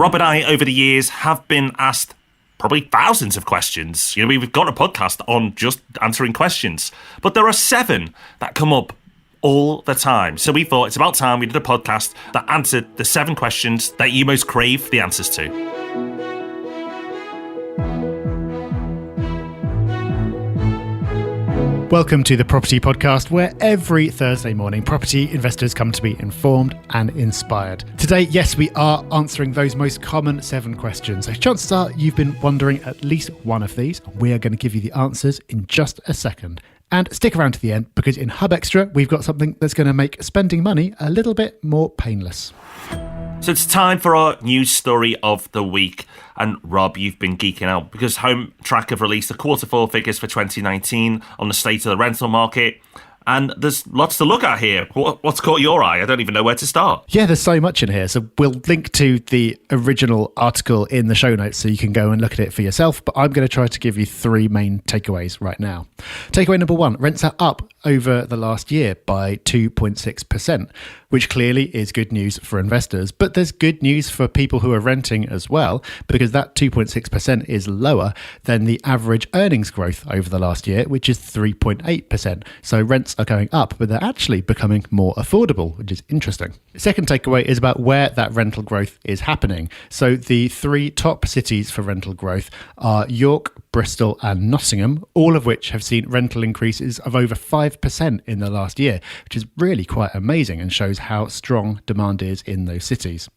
Rob and I, over the years, have been asked probably thousands of questions. We've got a podcast on just answering questions. But there are 7 that come up all the time. So we thought it's about time we did a podcast that answered the 7 questions that you most crave the answers to. Welcome to the Property Podcast, where every Thursday morning property investors come to be informed and inspired. Today, yes, we are answering those most common 7 questions. So chances are you've been wondering at least one of these. We are going to give you the answers in just a second. And stick around to the end, because in Hub Extra, we've got something that's going to make spending money a little bit more painless. So it's time for our news story of the week. And Rob, you've been geeking out because Home Track have released the Q4 figures for 2019 on the state of the rental market. And there's lots to look at here. What's caught your eye? I don't even know where to start. Yeah, there's so much in here. So we'll link to the original article in the show notes so you can go and look at it for yourself. But I'm going to try to give you 3 main takeaways right now. Takeaway number 1, rents are up over the last year by 2.6%, which clearly is good news for investors. But there's good news for people who are renting as well, because that 2.6% is lower than the average earnings growth over the last year, which is 3.8%. So rents are going up, but they're actually becoming more affordable, which is interesting. The second takeaway is about where that rental growth is happening. So the 3 top cities for rental growth are York, Bristol and Nottingham, all of which have seen rental increases of over 5% in the last year, which is really quite amazing and shows how strong demand is in those cities.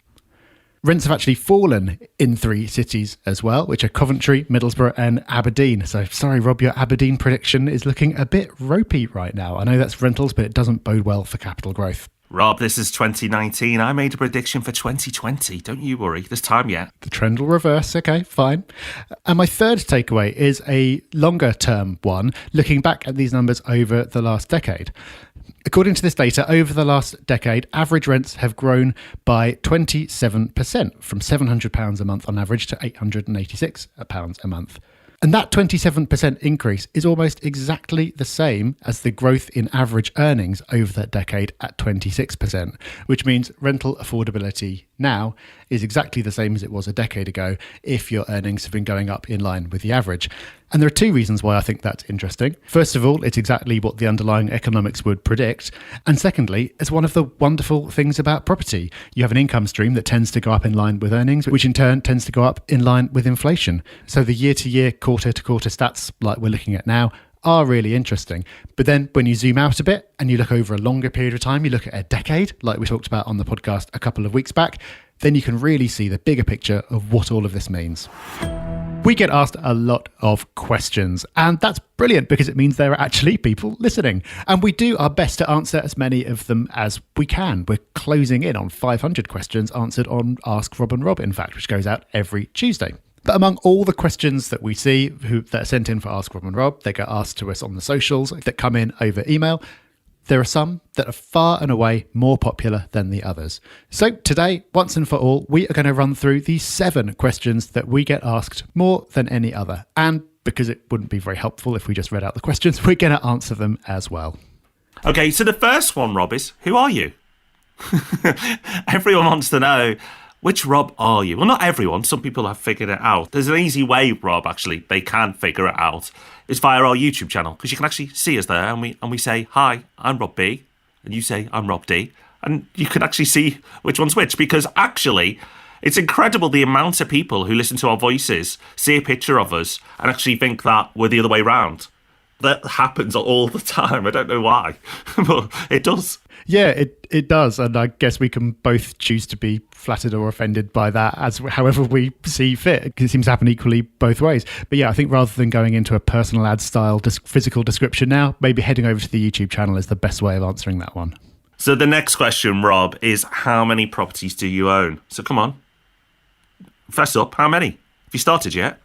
Rents have actually fallen in 3 cities as well, which are Coventry, Middlesbrough and Aberdeen. So sorry, Rob, your Aberdeen prediction is looking a bit ropey right now. I know that's rentals, but it doesn't bode well for capital growth. Rob, this is 2019. I made a prediction for 2020. Don't you worry. There's time yet. The trend will reverse. Okay, fine. And my third takeaway is a longer term one, looking back at these numbers over the last decade. According to this data, over the last decade, average rents have grown by 27%, from £700 a month on average to £886 a month. And that 27% increase is almost exactly the same as the growth in average earnings over that decade at 26%, which means rental affordability now is exactly the same as it was a decade ago if your earnings have been going up in line with the average. And there are 2 reasons why I think that's interesting. First of all, it's exactly what the underlying economics would predict. And secondly, it's one of the wonderful things about property. You have an income stream that tends to go up in line with earnings, which in turn tends to go up in line with inflation. So the year-to-year, quarter-to-quarter stats like we're looking at now are really interesting. But then when you zoom out a bit and you look over a longer period of time, you look at a decade, like we talked about on the podcast a couple of weeks back, then you can really see the bigger picture of what all of this means. We get asked a lot of questions, and that's brilliant because it means there are actually people listening. And we do our best to answer as many of them as we can. We're closing in on 500 questions answered on Ask Rob and Rob, in fact, which goes out every Tuesday. But among all the questions that we see that are sent in for Ask Rob and Rob, they get asked to us on the socials that come in over email. There are some that are far and away more popular than the others. So today, once and for all, we are going to run through the 7 questions that we get asked more than any other. And because it wouldn't be very helpful if we just read out the questions, we're going to answer them as well. Okay, so the first one, Rob, is who are you? Everyone wants to know, which Rob are you? Well, not everyone. Some people have figured it out. There's an easy way, Rob, actually, they can figure it out. It's via our YouTube channel, because you can actually see us there and we say, hi, I'm Rob B, and you say, I'm Rob D, and you can actually see which one's which, because actually it's incredible the amount of people who listen to our voices, see a picture of us, and actually think that we're the other way round. That happens all the time. I don't know why, but it does. Yeah, it does. And I guess we can both choose to be flattered or offended by that as however we see fit, because it seems to happen equally both ways. But yeah, I think rather than going into a personal ad style physical description now, maybe heading over to the YouTube channel is the best way of answering that one. So the next question, Rob, is how many properties do you own? So come on, fess up, how many? Have you started yet?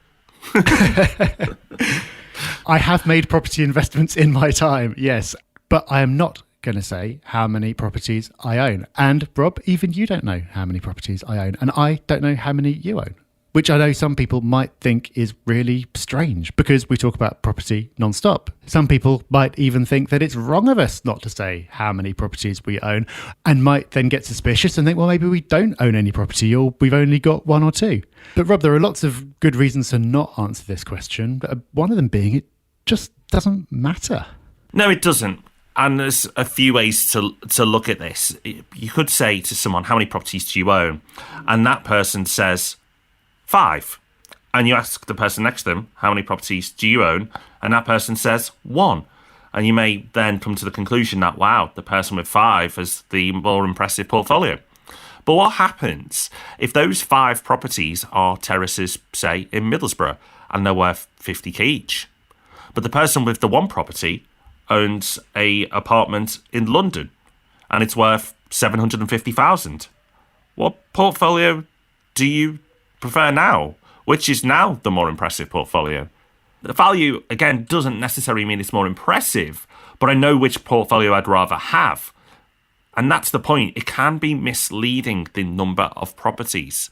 I have made property investments in my time, yes, but I am not going to say how many properties I own. And Rob, even you don't know how many properties I own, and I don't know how many you own. which I know some people might think is really strange because we talk about property non-stop. Some people might even think that it's wrong of us not to say how many properties we own and might then get suspicious and think, well, maybe we don't own any property or we've only got one or two. But Rob, there are lots of good reasons to not answer this question. One of them being it just doesn't matter. No, it doesn't. And there's a few ways to look at this. You could say to someone, how many properties do you own? And that person says 5. And you ask the person next to them, how many properties do you own? And that person says 1. And you may then come to the conclusion that, wow, the person with 5 has the more impressive portfolio. But what happens if those 5 properties are terraces, say, in Middlesbrough, and they're worth 50k each? But the person with the 1 property owns a apartment in London and it's worth 750,000. What portfolio do you prefer now? Which is now the more impressive portfolio? The value, again, doesn't necessarily mean it's more impressive, but I know which portfolio I'd rather have. And that's the point. It can be misleading, the number of properties.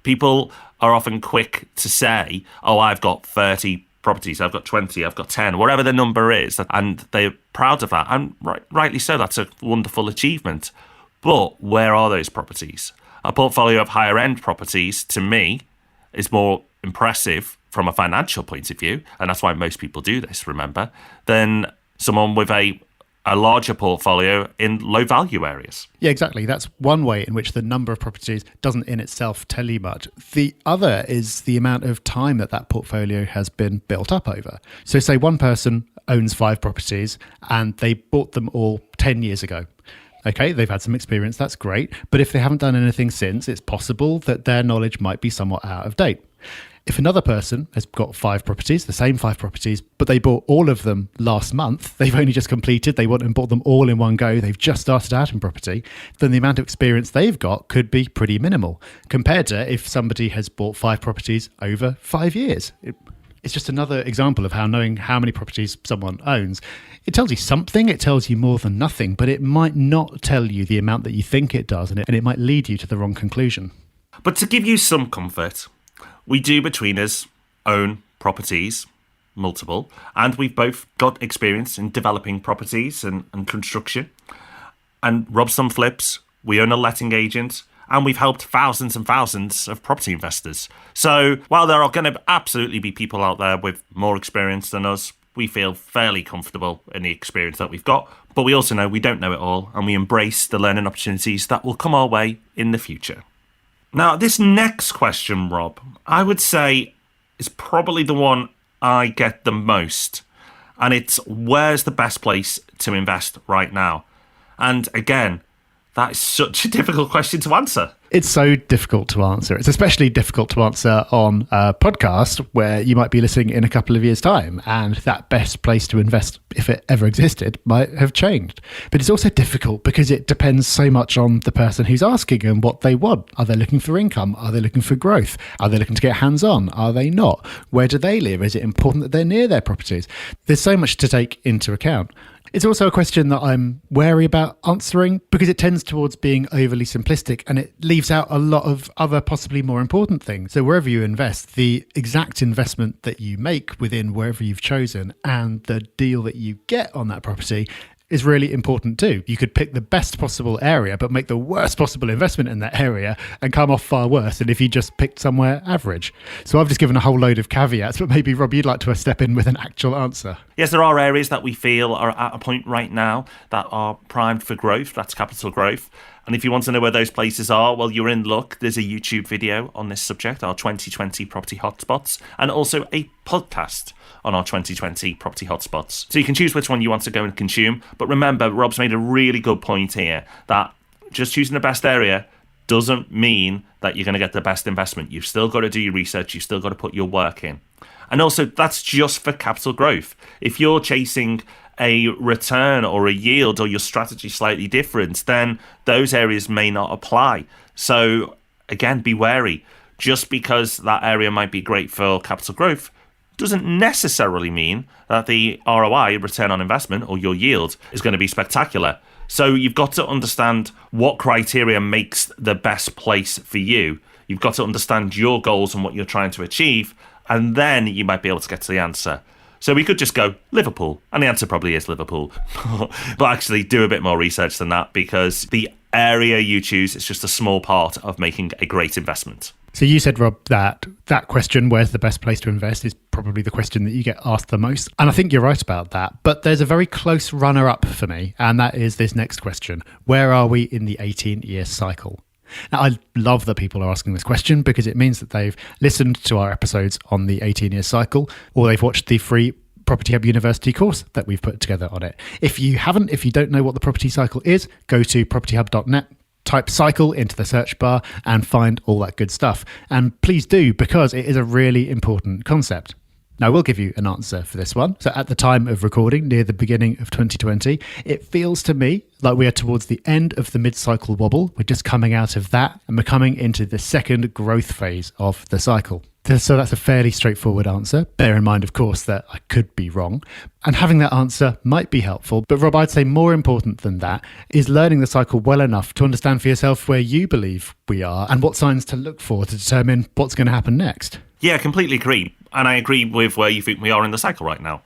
People are often quick to say, oh, I've got 30 properties, I've got 20, I've got 10, whatever the number is, and they're proud of that, and rightly so. That's a wonderful achievement. But where are those properties? A portfolio of higher end properties, to me, is more impressive from a financial point of view, and that's why most people do this, remember, than someone with a larger portfolio in low value areas. Yeah, exactly. That's one way in which the number of properties doesn't in itself tell you much. The other is the amount of time that portfolio has been built up over. So say one person owns 5 properties and they bought them all 10 years ago. Okay, they've had some experience, that's great. But if they haven't done anything since, it's possible that their knowledge might be somewhat out of date. If another person has got 5 properties, the same 5 properties, but they bought all of them last month, they've only just completed, they went and bought them all in one go, they've just started out in property, then the amount of experience they've got could be pretty minimal compared to if somebody has bought 5 properties over 5 years. It's just another example of how knowing how many properties someone owns, it tells you something, it tells you more than nothing, but it might not tell you the amount that you think it does, and it might lead you to the wrong conclusion. But to give you some comfort, we do between us own properties, multiple, and we've both got experience in developing properties and construction. And Rob's done flips, we own a letting agent, and we've helped thousands and thousands of property investors. So while there are going to absolutely be people out there with more experience than us, we feel fairly comfortable in the experience that we've got. But we also know we don't know it all, and we embrace the learning opportunities that will come our way in the future. Now, this next question, Rob, I would say is probably the one I get the most. And it's, where's the best place to invest right now? And again, that is such a difficult question to answer. It's so difficult to answer. It's especially difficult to answer on a podcast where you might be listening in a couple of years' time, and that best place to invest, if it ever existed, might have changed. But it's also difficult because it depends so much on the person who's asking and what they want. Are they looking for income? Are they looking for growth? Are they looking to get hands-on? Are they not? Where do they live? Is it important that they're near their properties? There's so much to take into account. It's also a question that I'm wary about answering because it tends towards being overly simplistic and it leaves out a lot of other possibly more important things. So wherever you invest, the exact investment that you make within wherever you've chosen and the deal that you get on that property is really important too. You could pick the best possible area, but make the worst possible investment in that area and come off far worse than if you just picked somewhere average. So I've just given a whole load of caveats, but maybe, Rob, you'd like to step in with an actual answer. Yes, there are areas that we feel are at a point right now that are primed for growth. That's capital growth. And if you want to know where those places are, well, you're in luck. There's a YouTube video on this subject, our 2020 property hotspots, and also a podcast on our 2020 property hotspots. So you can choose which one you want to go and consume. But remember, Rob's made a really good point here that just choosing the best area doesn't mean that you're going to get the best investment. You've still got to do your research. You've still got to put your work in. And also, that's just for capital growth. If you're chasing a return or a yield or your strategy slightly different, then those areas may not apply. So again, be wary. Just because that area might be great for capital growth doesn't necessarily mean that the ROI, return on investment, or your yield is going to be spectacular. So you've got to understand what criteria makes the best place for you. You've got to understand your goals and what you're trying to achieve, and then you might be able to get to the answer. So we could just go Liverpool, and the answer probably is Liverpool. But actually do a bit more research than that, because the area you choose is just a small part of making a great investment. So you said, Rob, that question, where's the best place to invest, is probably the question that you get asked the most. And I think you're right about that. But there's a very close runner-up for me, and that is this next question. Where are we in the 18-year cycle? Now, I love that people are asking this question, because it means that they've listened to our episodes on the 18-year cycle, or they've watched the free Property Hub University course that we've put together on it. If you don't know what the property cycle is, go to propertyhub.net, type cycle into the search bar and find all that good stuff. And please do, because it is a really important concept. Now, we'll give you an answer for this one. So at the time of recording, near the beginning of 2020, it feels to me like we are towards the end of the mid-cycle wobble. We're just coming out of that, and we're coming into the second growth phase of the cycle. So that's a fairly straightforward answer. Bear in mind, of course, that I could be wrong. And having that answer might be helpful. But Rob, I'd say more important than that is learning the cycle well enough to understand for yourself where you believe we are and what signs to look for to determine what's going to happen next. Yeah, completely agree. And I agree with where you think we are in the cycle right now.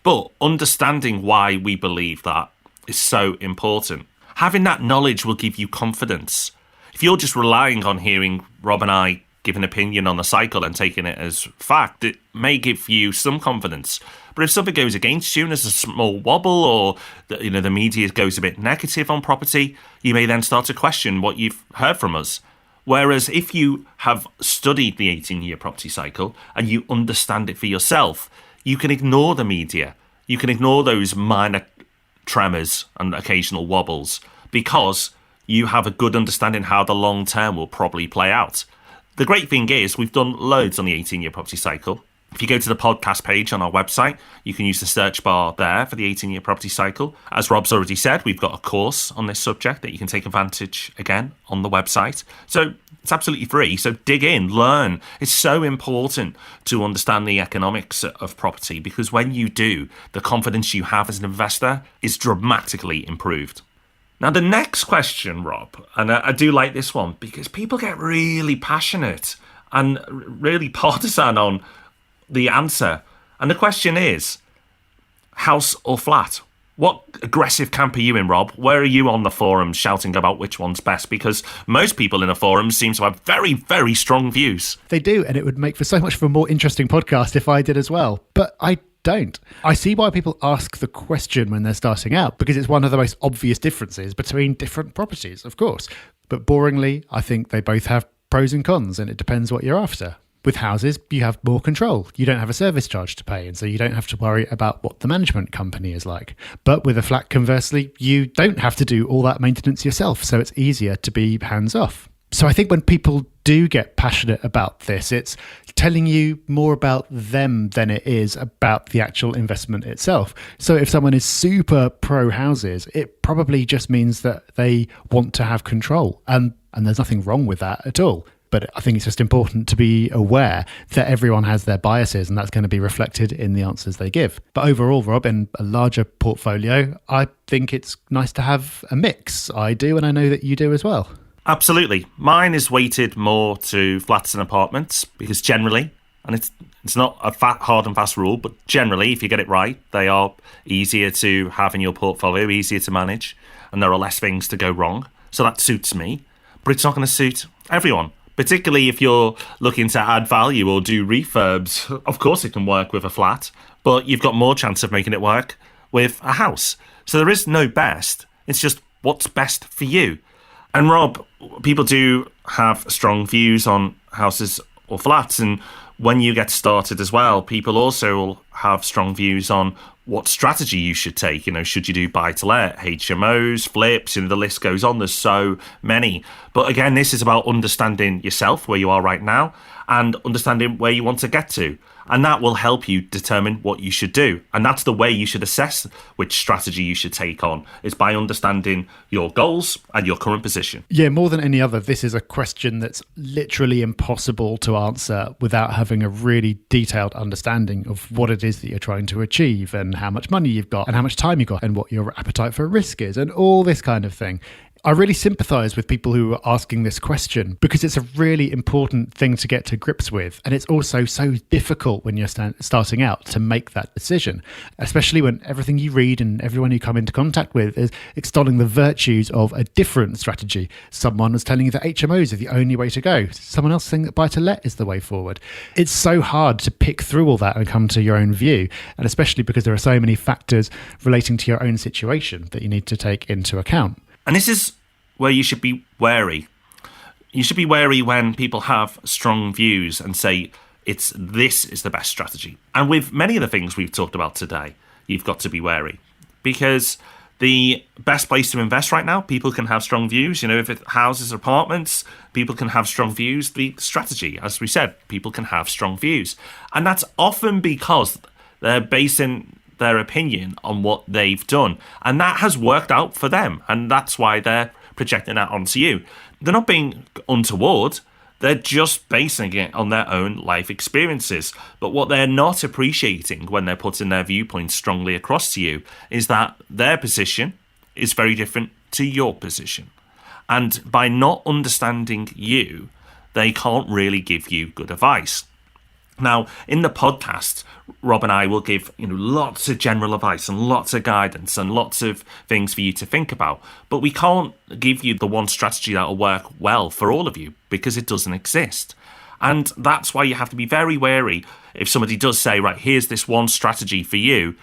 But understanding why we believe that is so important. Having that knowledge will give you confidence. If you're just relying on hearing Rob and I give an opinion on the cycle and taking it as fact, it may give you some confidence. But if something goes against you and there's a small wobble, or the media goes a bit negative on property, you may then start to question what you've heard from us. Whereas if you have studied the 18-year property cycle and you understand it for yourself, you can ignore the media. You can ignore those minor tremors and occasional wobbles, because you have a good understanding how the long term will probably play out. The great thing is we've done loads on the 18-year property cycle. If you go to the podcast page on our website, you can use the search bar there for the 18-year property cycle. As Rob's already said, we've got a course on this subject that you can take advantage again on the website. So it's absolutely free. So dig in, learn. It's so important to understand the economics of property, because when you do, the confidence you have as an investor is dramatically improved. Now, the next question, Rob, and I do like this one, because people get really passionate and really partisan on the answer. And the question is, house or flat? What aggressive camp are you in, Rob? Where are you on the forums shouting about which one's best? Because most people in the forums seem to have very, very strong views. They do, and it would make for so much of a more interesting podcast if I did as well. But I don't. I see why people ask the question when they're starting out, because it's one of the most obvious differences between different properties, of course. But boringly, I think they both have pros and cons, and it depends what you're after. With houses, you have more control. You don't have a service charge to pay, and so you don't have to worry about what the management company is like. But with a flat, conversely, you don't have to do all that maintenance yourself, so it's easier to be hands-off. So I think when people do get passionate about this, it's telling you more about them than it is about the actual investment itself. So if someone is super pro houses, it probably just means that they want to have control. And there's nothing wrong with that at all. But I think it's just important to be aware that everyone has their biases, and that's going to be reflected in the answers they give. But overall, Rob, in a larger portfolio, I think it's nice to have a mix. I do, and I know that you do as well. Absolutely. Mine is weighted more to flats and apartments, because generally, and it's not a hard and fast rule, but generally, if you get it right, they are easier to have in your portfolio, easier to manage, and there are less things to go wrong. So that suits me, but it's not going to suit everyone. Particularly if you're looking to add value or do refurbs. Of course it can work with a flat, but you've got more chance of making it work with a house. So there is no best. It's just what's best for you. And Rob, people do have strong views on houses or flats. And when you get started as well, people also will have strong views on what strategy you should take. Should you do buy-to-let, HMOs, flips, the list goes on. There's so many. But again, this is about understanding yourself, where you are right now, and understanding where you want to get to. And that will help you determine what you should do. And that's the way you should assess which strategy you should take on, is by understanding your goals and your current position. Yeah, more than any other, this is a question that's literally impossible to answer without having a really detailed understanding of what it is that you're trying to achieve and how much money you've got and how much time you've got and what your appetite for risk is and all this kind of thing. I really sympathise with people who are asking this question because it's a really important thing to get to grips with. And it's also so difficult when you're starting out to make that decision, especially when everything you read and everyone you come into contact with is extolling the virtues of a different strategy. Someone was telling you that HMOs are the only way to go. Someone else saying that buy-to-let is the way forward. It's so hard to pick through all that and come to your own view, and especially because there are so many factors relating to your own situation that you need to take into account. And this is where you should be wary. You should be wary when people have strong views and say, this is the best strategy. And with many of the things we've talked about today, you've got to be wary. Because the best place to invest right now, people can have strong views. If it's houses, apartments, people can have strong views. The strategy, as we said, people can have strong views. And that's often because they're basing their opinion on what they've done, and that has worked out for them, and that's why they're projecting that onto you. They're not being untoward, they're just basing it on their own life experiences. But what they're not appreciating when they're putting their viewpoints strongly across to you is that their position is very different to your position, and by not understanding you, they can't really give you good advice. Now, in the podcast, Rob and I will give lots of general advice and lots of guidance and lots of things for you to think about. But we can't give you the one strategy that will work well for all of you because it doesn't exist. And that's why you have to be very wary if somebody does say, right, here's this one strategy for you,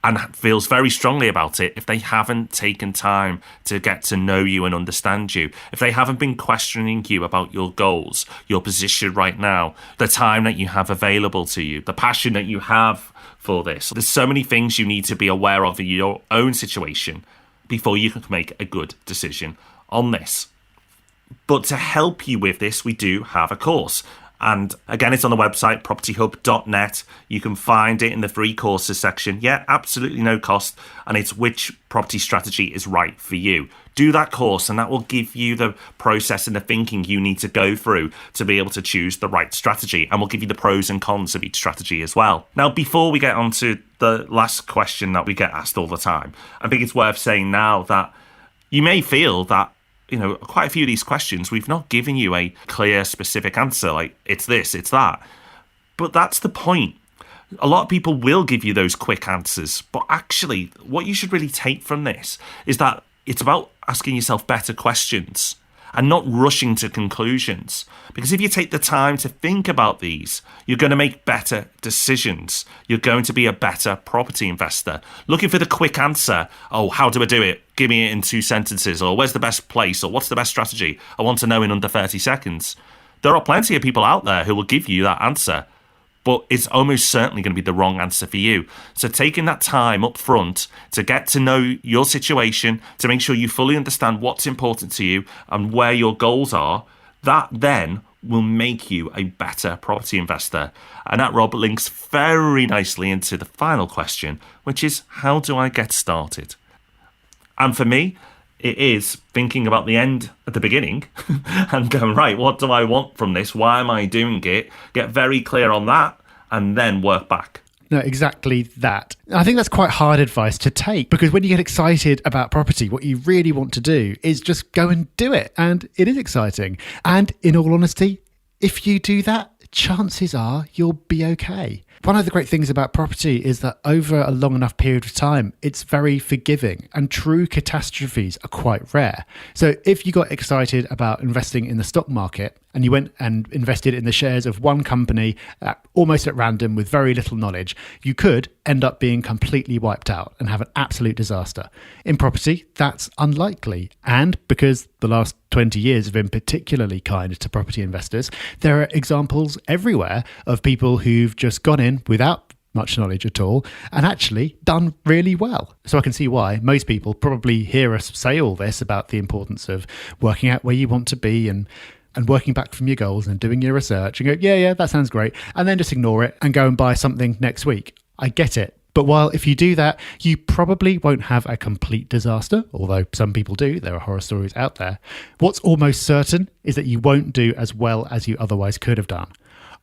and feels very strongly about it, if they haven't taken time to get to know you and understand you, if they haven't been questioning you about your goals, your position right now, the time that you have available to you, the passion that you have for this. There's so many things you need to be aware of in your own situation before you can make a good decision on this. But to help you with this, we do have a course. And again, it's on the website, propertyhub.net. You can find it in the free courses section. Yeah, absolutely no cost. And it's which property strategy is right for you. Do that course, and that will give you the process and the thinking you need to go through to be able to choose the right strategy. And we'll give you the pros and cons of each strategy as well. Now, before we get on to the last question that we get asked all the time, I think it's worth saying now that you may feel that quite a few of these questions, we've not given you a clear, specific answer, like it's this, it's that. But that's the point. A lot of people will give you those quick answers. But actually, what you should really take from this is that it's about asking yourself better questions and not rushing to conclusions. Because if you take the time to think about these, you're going to make better decisions. You're going to be a better property investor. Looking for the quick answer, how do I do it? Give me it in 2 sentences, or where's the best place, or what's the best strategy? I want to know in under 30 seconds. There are plenty of people out there who will give you that answer, but it's almost certainly going to be the wrong answer for you. So taking that time up front to get to know your situation, to make sure you fully understand what's important to you and where your goals are, that then will make you a better property investor. And that, Rob, links very nicely into the final question, which is, how do I get started? And for me, it is thinking about the end at the beginning and going, right, what do I want from this? Why am I doing it? Get very clear on that and then work back. No, exactly that. I think that's quite hard advice to take, because when you get excited about property, what you really want to do is just go and do it. And it is exciting. And in all honesty, if you do that, chances are you'll be okay. One of the great things about property is that over a long enough period of time, it's very forgiving, and true catastrophes are quite rare. So if you got excited about investing in the stock market and you went and invested in the shares of one company almost at random with very little knowledge, you could end up being completely wiped out and have an absolute disaster. In property, that's unlikely. And because the last 20 years have been particularly kind to property investors, there are examples everywhere of people who've just gone in without much knowledge at all and actually done really well. So I can see why most people probably hear us say all this about the importance of working out where you want to be and working back from your goals and doing your research and go, yeah, that sounds great. And then just ignore it and go and buy something next week. I get it. But while if you do that, you probably won't have a complete disaster, although some people do. There are horror stories out there. What's almost certain is that you won't do as well as you otherwise could have done.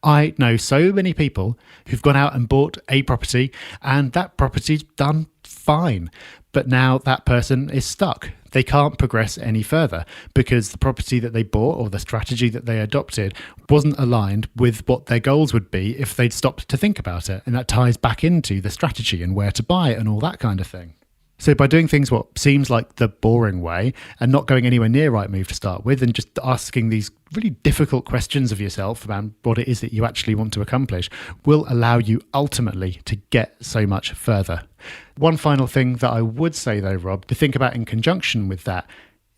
I know so many people who've gone out and bought a property and that property's done fine. But now that person is stuck. They can't progress any further because the property that they bought or the strategy that they adopted wasn't aligned with what their goals would be if they'd stopped to think about it. And that ties back into the strategy and where to buy it and all that kind of thing. So by doing things what seems like the boring way and not going anywhere near Rightmove to start with and just asking these really difficult questions of yourself about what it is that you actually want to accomplish will allow you ultimately to get so much further. One final thing that I would say though, Rob, to think about in conjunction with that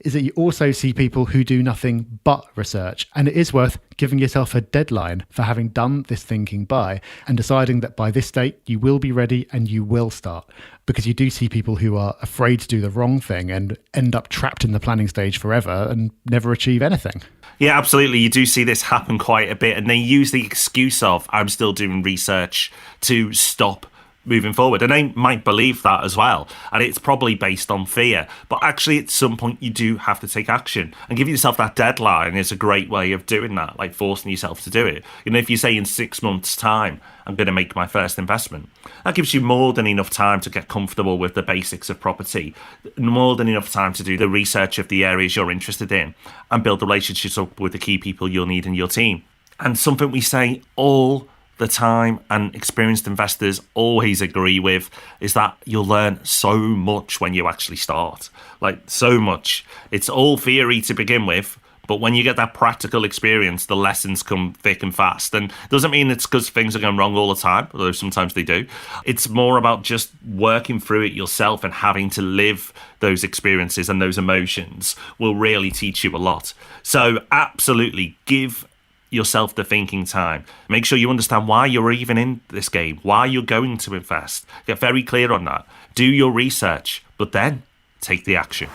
is that you also see people who do nothing but research. And it is worth giving yourself a deadline for having done this thinking by and deciding that by this date you will be ready and you will start. Because you do see people who are afraid to do the wrong thing and end up trapped in the planning stage forever and never achieve anything. Yeah, absolutely. You do see this happen quite a bit. And they use the excuse of, I'm still doing research, to stop moving forward. And they might believe that as well. And it's probably based on fear. But actually, at some point, you do have to take action. And giving yourself that deadline is a great way of doing that, like forcing yourself to do it. You know, if you say in 6 months' time, I'm going to make my first investment, that gives you more than enough time to get comfortable with the basics of property, more than enough time to do the research of the areas you're interested in and build relationships up with the key people you'll need in your team. And something we say all the time and experienced investors always agree with is that you'll learn so much when you actually start. Like, so much. It's all theory to begin with, but when you get that practical experience, the lessons come thick and fast. And it doesn't mean it's because things are going wrong all the time, although sometimes they do. It's more about just working through it yourself and having to live those experiences, and those emotions will really teach you a lot. So absolutely give yourself the thinking time. Make sure you understand why you're even in this game, why you're going to invest. Get very clear on that. Do your research, but then take the action.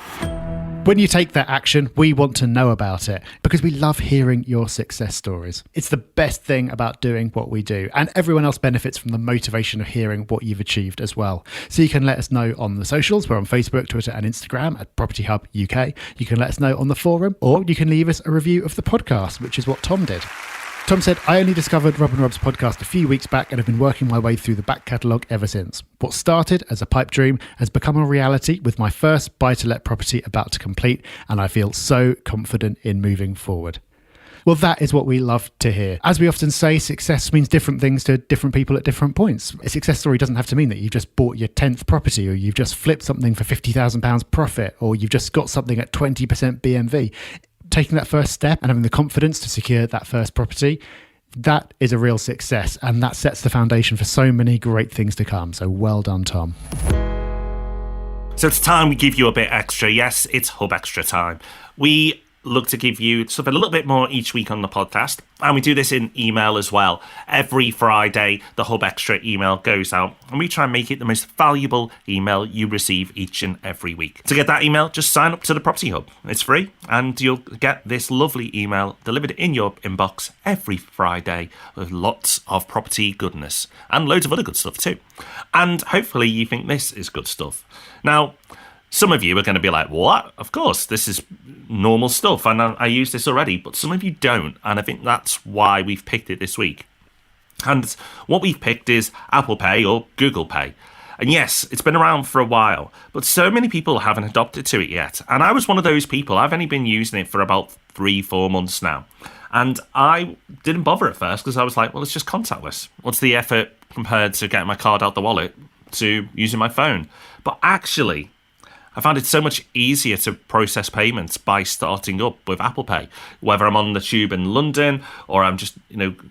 When you take that action, we want to know about it because we love hearing your success stories. It's the best thing about doing what we do, and everyone else benefits from the motivation of hearing what you've achieved as well. So you can let us know on the socials. We're on Facebook, Twitter and Instagram at Property Hub UK. You can let us know on the forum, or you can leave us a review of the podcast, which is what Tom did. Tom said, I only discovered Rob and Rob's podcast a few weeks back and have been working my way through the back catalogue ever since. What started as a pipe dream has become a reality with my first buy-to-let property about to complete, and I feel so confident in moving forward. Well, that is what we love to hear. As we often say, success means different things to different people at different points. A success story doesn't have to mean that you've just bought your 10th property, or you've just flipped something for £50,000 profit, or you've just got something at 20% BMV. Taking that first step and having the confidence to secure that first property, that is a real success, and that sets the foundation for so many great things to come. So well done, Tom. So it's time we give you a bit extra. Yes, it's Hub Extra time. We look to give you something a little bit more each week on the podcast, and we do this in email as well. Every Friday, the Hub Extra email goes out, and we try and make it the most valuable email you receive each and every week. To get that email, just sign up to the Property Hub. It's free, and you'll get this lovely email delivered in your inbox every Friday with lots of property goodness and loads of other good stuff too. And hopefully you think this is good stuff. Now, some of you are going to be like, what? Of course, this is normal stuff, and I use this already, but some of you don't, and I think that's why we've picked it this week. And what we've picked is Apple Pay or Google Pay. And yes, it's been around for a while, but so many people haven't adopted to it yet. And I was one of those people. I've only been using it for about 3-4 months now. And I didn't bother at first because I was like, well, it's just contactless. What's the effort compared to getting my card out the wallet to using my phone? But actually, I found it so much easier to process payments by starting up with Apple Pay. Whether I'm on the tube in London or I'm just,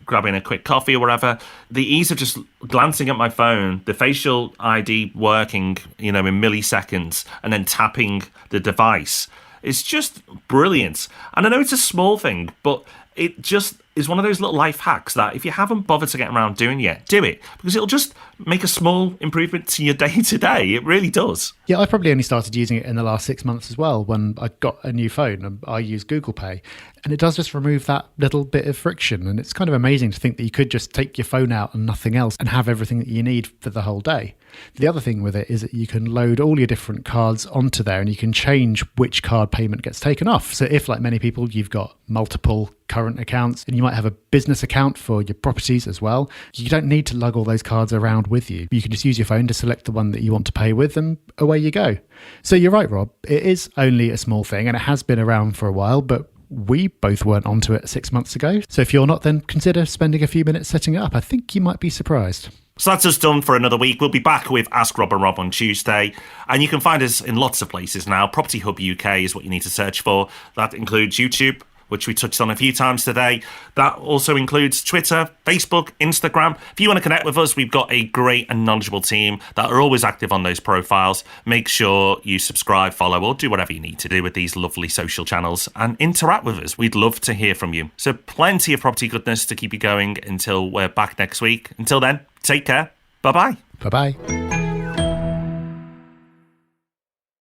grabbing a quick coffee or whatever, the ease of just glancing at my phone, the facial ID working, in milliseconds, and then tapping the device is just brilliant. And I know it's a small thing, but it just is one of those little life hacks that if you haven't bothered to get around doing yet, do it, because it'll just make a small improvement to your day-to-day. It really does. Yeah, I probably only started using it in the last 6 months as well when I got a new phone and I use Google Pay. And it does just remove that little bit of friction. And it's kind of amazing to think that you could just take your phone out and nothing else and have everything that you need for the whole day. The other thing with it is that you can load all your different cards onto there and you can change which card payment gets taken off. So if, like many people, you've got multiple current accounts, and you might have a business account for your properties as well. You don't need to lug all those cards around with you. You can just use your phone to select the one that you want to pay with, and away you go. So you're right, Rob. It is only a small thing, and it has been around for a while, but we both weren't onto it 6 months ago. So if you're not, then consider spending a few minutes setting it up. I think you might be surprised. So that's us done for another week. We'll be back with Ask Rob and Rob on Tuesday. And you can find us in lots of places now. Property Hub UK is what you need to search for. That includes YouTube, which we touched on a few times today. That also includes Twitter, Facebook, Instagram. If you want to connect with us, we've got a great and knowledgeable team that are always active on those profiles. Make sure you subscribe, follow, or do whatever you need to do with these lovely social channels and interact with us. We'd love to hear from you. So plenty of property goodness to keep you going until we're back next week. Until then, take care. Bye-bye. Bye-bye.